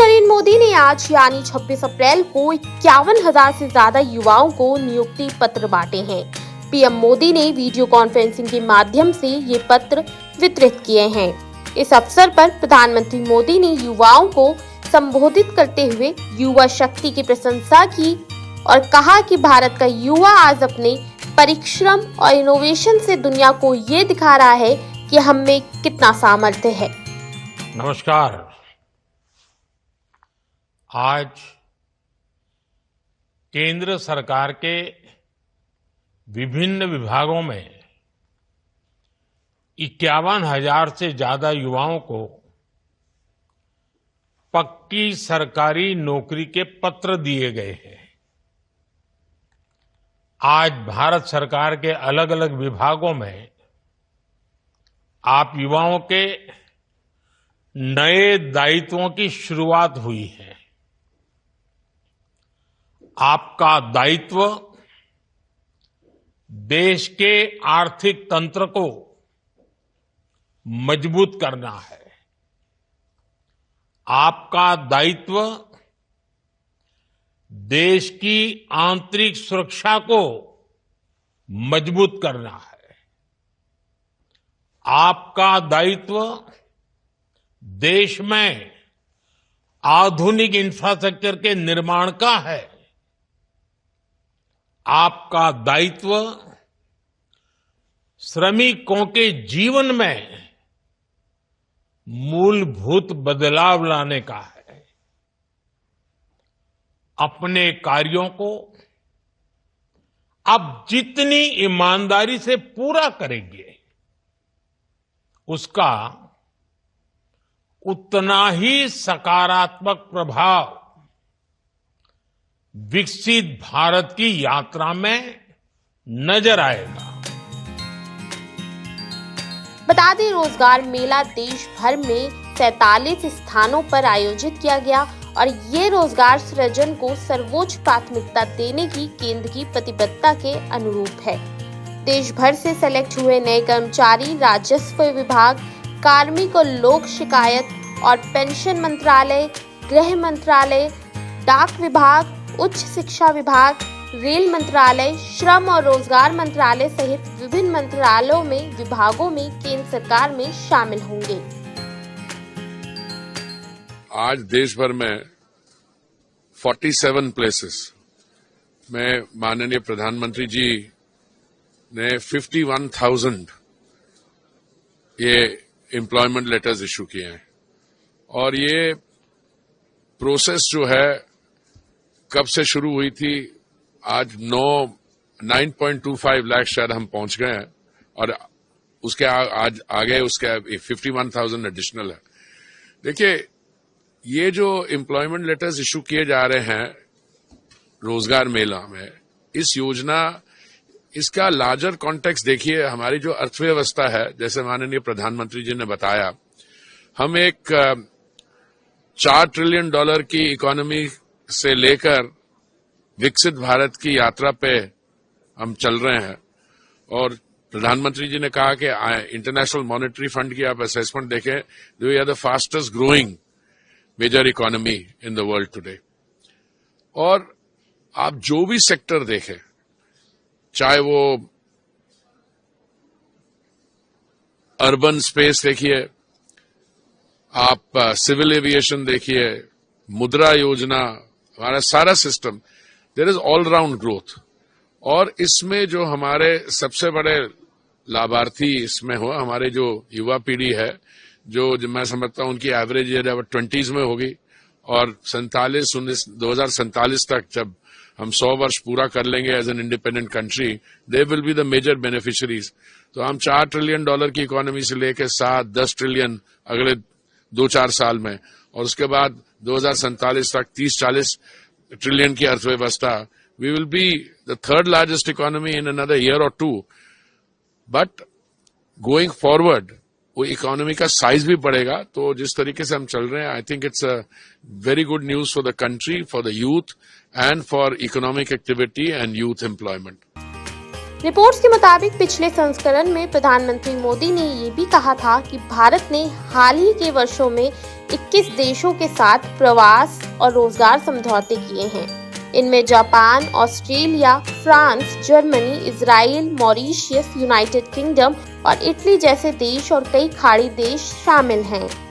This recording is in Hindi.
नरेंद्र मोदी ने आज यानी 26 अप्रैल को 51,000 से ज्यादा युवाओं को नियुक्ति पत्र बांटे हैं। पीएम मोदी ने वीडियो कॉन्फ्रेंसिंग के माध्यम से ये पत्र वितरित किए हैं। इस अवसर पर प्रधानमंत्री मोदी ने युवाओं को संबोधित करते हुए युवा शक्ति की प्रशंसा की और कहा कि भारत का युवा आज अपने परिश्रम और इनोवेशन से दुनिया को ये दिखा रहा है कि हम में कितना सामर्थ्य है। नमस्कार। आज केंद्र सरकार के विभिन्न विभागों में 51,000 से ज्यादा युवाओं को पक्की सरकारी नौकरी के पत्र दिए गए हैं। आज भारत सरकार के अलग अलग विभागों में आप युवाओं के नए दायित्वों की शुरुआत हुई है। आपका दायित्व देश के आर्थिक तंत्र को मजबूत करना है। आपका दायित्व देश की आंतरिक सुरक्षा को मजबूत करना है। आपका दायित्व देश में आधुनिक इंफ्रास्ट्रक्चर के निर्माण का है। आपका दायित्व श्रमिकों के जीवन में मूलभूत बदलाव लाने का है। अपने कार्यों को आप जितनी ईमानदारी से पूरा करेंगे, उसका उतना ही सकारात्मक प्रभाव विकसित भारत की यात्रा में नजर आएगा। बता दें, रोजगार मेला देश भर में 47 स्थानों पर आयोजित किया गया और ये रोजगार सृजन को सर्वोच्च प्राथमिकता देने की केंद्र की प्रतिबद्धता के अनुरूप है। देश भर से सेलेक्ट हुए नए कर्मचारी राजस्व विभाग, कार्मिक और लोक शिकायत और पेंशन मंत्रालय, गृह मंत्रालय, डाक विभाग, उच्च शिक्षा विभाग, रेल मंत्रालय, श्रम और रोजगार मंत्रालय सहित विभिन्न मंत्रालयों में विभागों में केंद्र सरकार में शामिल होंगे। आज देश भर में 47 प्लेसेस में माननीय प्रधानमंत्री जी ने 51,000 ये एम्प्लॉयमेंट लेटर्स इशू किए हैं और ये प्रोसेस जो है कब से शुरू हुई थी, आज 9.25 लाख शायद हम पहुंच गए हैं और उसके आज आगे उसके 51,000 एडिशनल है। देखिए, ये जो एम्प्लॉयमेंट लेटर्स इशू किए जा रहे हैं रोजगार मेला में, इस योजना इसका लार्जर कॉन्टेक्स्ट देखिए। हमारी जो अर्थव्यवस्था है, जैसे माननीय प्रधानमंत्री जी ने बताया, हम एक $4 ट्रिलियन की इकोनॉमी से लेकर विकसित भारत की यात्रा पे हम चल रहे हैं और प्रधानमंत्री जी ने कहा कि इंटरनेशनल मॉनेटरी फंड की आप असेसमेंट देखें, we are the fastest growing major economy in the world today. और आप जो भी सेक्टर देखें, चाहे वो अर्बन स्पेस देखिए, आप सिविल एविएशन देखिए, मुद्रा योजना, हमारा सारा system, there is all round growth. और इसमें जो हमारे सबसे बड़े लाभार्थी इसमें हो, हमारे जो युवा पीढ़ी है, जो मैं समझता हूं उनकी एवरेज एज अब 20s में होगी और 2047 तक जब हम 100 वर्ष पूरा कर लेंगे as an independent country, they will be the major beneficiaries. तो हम $4 ट्रिलियन की इकोनॉमी से लेकर 7-10 ट्रिलियन अगले 2-4 साल में, और उसके बाद 2047 तक 30-40 ट्रिलियन की अर्थव्यवस्था, we will be the third largest economy in another year और 2। बट गोइंग फॉरवर्ड वो इकोनॉमी का साइज भी बढ़ेगा। तो जिस तरीके से हम चल रहे हैं, I think it's a very good news for the country, for the youth and for economic activity and youth employment. Reports के मुताबिक पिछले संस्करण में प्रधानमंत्री मोदी ने ये भी कहा था कि भारत ने हाल ही के वर्षों में 21 देशों के साथ प्रवास और रोजगार समझौते किए हैं। इनमें Japan, Australia, France, Germany, Israel, Mauritius, United kingdom और इटली जैसे देश और कई खाड़ी देश शामिल हैं।